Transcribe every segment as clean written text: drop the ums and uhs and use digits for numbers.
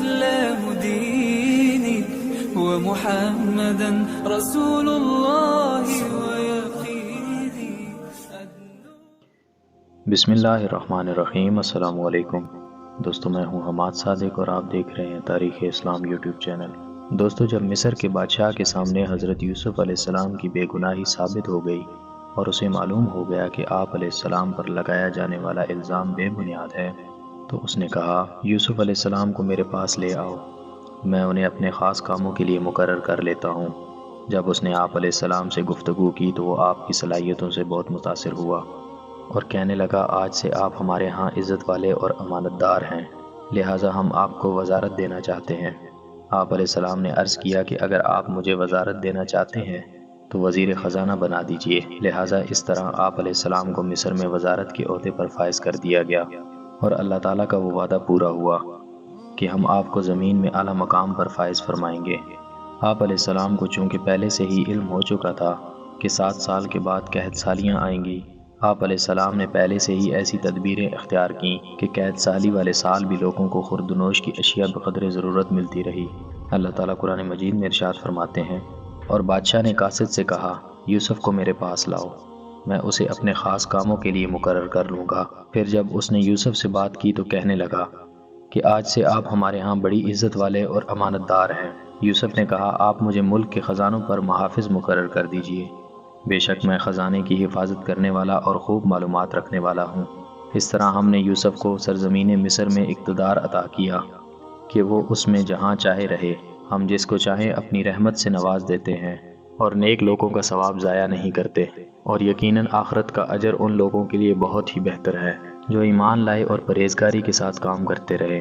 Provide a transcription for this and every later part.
الإسلام ديني ومحمدا رسول الله ويقيني. بسم اللہ الرحمن الرحیم. السلام علیکم دوستو، میں ہوں حماد صادق اور آپ دیکھ رہے ہیں تاریخ اسلام یوٹیوب چینل. دوستو، جب مصر کے بادشاہ کے سامنے حضرت یوسف علیہ السلام کی بے گناہی ثابت ہو گئی اور اسے معلوم ہو گیا کہ آپ علیہ السلام پر لگایا جانے والا الزام بے بنیاد ہے، تو اس نے کہا، یوسف علیہ السلام کو میرے پاس لے آؤ، میں انہیں اپنے خاص کاموں کے لیے مقرر کر لیتا ہوں. جب اس نے آپ علیہ السلام سے گفتگو کی تو وہ آپ کی صلاحیتوں سے بہت متاثر ہوا اور کہنے لگا، آج سے آپ ہمارے ہاں عزت والے اور امانت دار ہیں، لہٰذا ہم آپ کو وزارت دینا چاہتے ہیں. آپ علیہ السلام نے عرض کیا کہ اگر آپ مجھے وزارت دینا چاہتے ہیں تو وزیر خزانہ بنا دیجئے. لہٰذا اس طرح آپ علیہ السلام کو مصر میں وزارت کے عہدے پر فائز کر دیا گیا اور اللہ تعالیٰ کا وہ وعدہ پورا ہوا کہ ہم آپ کو زمین میں اعلیٰ مقام پر فائز فرمائیں گے. آپ علیہ السلام کو چونکہ پہلے سے ہی علم ہو چکا تھا کہ 7 سال کے بعد قحط سالیاں آئیں گی، آپ علیہ السلام نے پہلے سے ہی ایسی تدبیریں اختیار کیں کہ قحط سالی والے سال بھی لوگوں کو خوردنوش کی اشیاء بقدر ضرورت ملتی رہی. اللہ تعالیٰ قرآن مجید میں ارشاد فرماتے ہیں، اور بادشاہ نے قاصد سے کہا، یوسف کو میرے پاس لاؤ، میں اسے اپنے خاص کاموں کے لیے مقرر کر لوں گا. پھر جب اس نے یوسف سے بات کی تو کہنے لگا کہ آج سے آپ ہمارے ہاں بڑی عزت والے اور امانت دار ہیں. یوسف نے کہا، آپ مجھے ملک کے خزانوں پر محافظ مقرر کر دیجئے، بے شک میں خزانے کی حفاظت کرنے والا اور خوب معلومات رکھنے والا ہوں. اس طرح ہم نے یوسف کو سرزمین مصر میں اقتدار عطا کیا کہ وہ اس میں جہاں چاہے رہے. ہم جس کو چاہیں اپنی رحمت سے نواز دیتے ہیں اور نیک لوگوں کا ثواب ضائع نہیں کرتے، اور یقیناً آخرت کا اجر ان لوگوں کے لیے بہت ہی بہتر ہے جو ایمان لائے اور پرہیزگاری کے ساتھ کام کرتے رہے.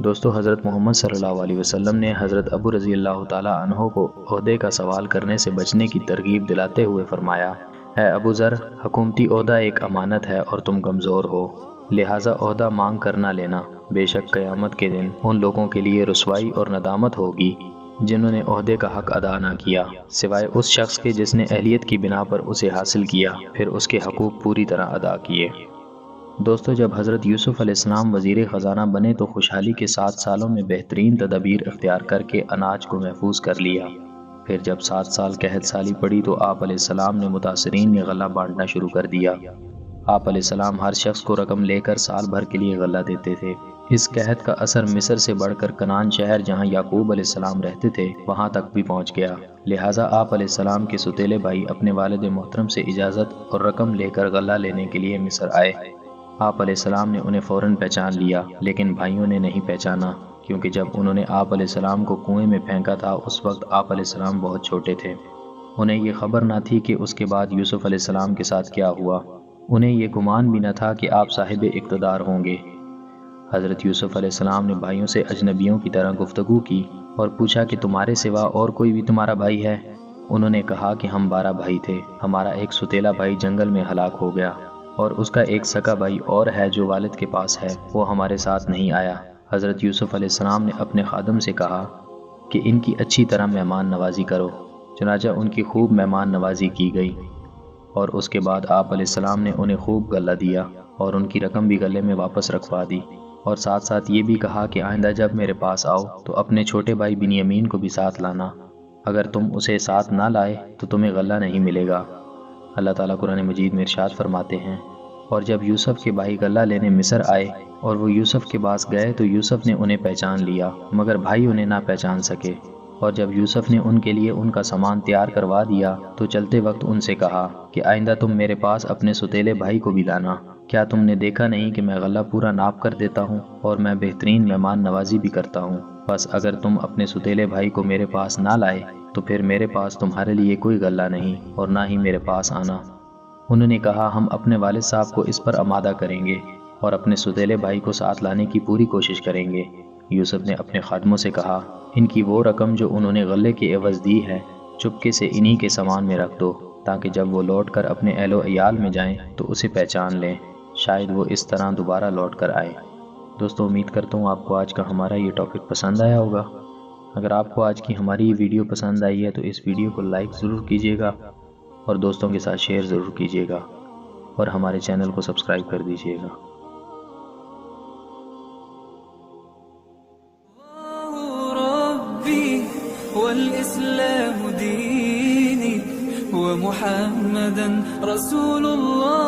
دوستو، حضرت محمد صلی اللہ علیہ وسلم نے حضرت ابو رضی اللہ تعالیٰ عنہ کو عہدے کا سوال کرنے سے بچنے کی ترغیب دلاتے ہوئے فرمایا، اے ابو ذر، حکومتی عہدہ ایک امانت ہے اور تم کمزور ہو، لہٰذا عہدہ مانگ کر نہ لینا. بے شک قیامت کے دن ان لوگوں کے لیے رسوائی اور ندامت ہوگی جنہوں نے عہدے کا حق ادا نہ کیا، سوائے اس شخص کے جس نے اہلیت کی بنا پر اسے حاصل کیا پھر اس کے حقوق پوری طرح ادا کیے. دوستو، جب حضرت یوسف علیہ السلام وزیر خزانہ بنے تو خوشحالی کے 7 سالوں میں بہترین تدابیر اختیار کر کے اناج کو محفوظ کر لیا. پھر جب 7 سال قحط سالی پڑی تو آپ علیہ السلام نے متاثرین میں غلہ بانٹنا شروع کر دیا. آپ علیہ السلام ہر شخص کو رقم لے کر سال بھر کے لیے غلہ دیتے تھے. اس قحط کا اثر مصر سے بڑھ کر کنعان شہر جہاں یعقوب علیہ السلام رہتے تھے وہاں تک بھی پہنچ گیا. لہٰذا آپ علیہ السلام کے ستیلے بھائی اپنے والد محترم سے اجازت اور رقم لے کر غلہ لینے کے لیے مصر آئے. آپ علیہ السلام نے انہیں فوراً پہچان لیا، لیکن بھائیوں نے نہیں پہچانا، کیونکہ جب انہوں نے آپ علیہ السلام کو کنویں میں پھینکا تھا اس وقت آپ علیہ السلام بہت چھوٹے تھے. انہیں یہ خبر نہ تھی کہ اس کے بعد یوسف علیہ السلام کے ساتھ کیا ہوا. انہیں یہ گمان بھی نہ تھا کہ آپ صاحب اقتدار ہوں گے. حضرت یوسف علیہ السلام نے بھائیوں سے اجنبیوں کی طرح گفتگو کی اور پوچھا کہ تمہارے سوا اور کوئی بھی تمہارا بھائی ہے؟ انہوں نے کہا کہ ہم 12 بھائی تھے، ہمارا ایک ستیلا بھائی جنگل میں ہلاک ہو گیا اور اس کا ایک سگا بھائی اور ہے جو والد کے پاس ہے، وہ ہمارے ساتھ نہیں آیا. حضرت یوسف علیہ السلام نے اپنے خادم سے کہا کہ ان کی اچھی طرح مہمان نوازی کرو. چنانچہ ان کی خوب مہمان نوازی کی گئی اور اس کے بعد آپ علیہ السلام نے انہیں خوب غلہ دیا اور ان کی رقم بھی گلے میں واپس رکھوا دی، اور ساتھ ساتھ یہ بھی کہا کہ آئندہ جب میرے پاس آؤ تو اپنے چھوٹے بھائی بنیامین کو بھی ساتھ لانا، اگر تم اسے ساتھ نہ لائے تو تمہیں غلہ نہیں ملے گا. اللہ تعالیٰ قرآن مجید میں ارشاد فرماتے ہیں، اور جب یوسف کے بھائی غلہ لینے مصر آئے اور وہ یوسف کے پاس گئے تو یوسف نے انہیں پہچان لیا مگر بھائی انہیں نہ پہچان سکے. اور جب یوسف نے ان کے لیے ان کا سامان تیار کروا دیا تو چلتے وقت ان سے کہا کہ آئندہ تم میرے پاس اپنے ستیلے بھائی کو بھی لانا. کیا تم نے دیکھا نہیں کہ میں غلہ پورا ناپ کر دیتا ہوں اور میں بہترین مہمان نوازی بھی کرتا ہوں؟ بس اگر تم اپنے ستیلے بھائی کو میرے پاس نہ لائے تو پھر میرے پاس تمہارے لیے کوئی غلہ نہیں اور نہ ہی میرے پاس آنا. انہوں نے کہا، ہم اپنے والد صاحب کو اس پر آمادہ کریں گے اور اپنے ستیلے بھائی کو ساتھ لانے کی پوری کوشش کریں گے. یوسف نے اپنے خادموں سے کہا، ان کی وہ رقم جو انہوں نے غلے کے عوض دی ہے چپکے سے انہی کے سامان میں رکھ دو تاکہ جب وہ لوٹ کر اپنے اہل و عیال میں جائیں تو اسے پہچان لیں، شاید وہ اس طرح دوبارہ لوٹ کر آئے. دوستو، امید کرتا ہوں آپ کو آج کا ہمارا یہ ٹاپک پسند آیا ہوگا. اگر آپ کو آج کی ہماری یہ ویڈیو پسند آئی ہے تو اس ویڈیو کو لائک ضرور کیجیے گا اور دوستوں کے ساتھ شیئر ضرور کیجیے گا اور ہمارے چینل کو سبسکرائب کر دیجیے گا. والإسلام ديني ومحمدا رسول الله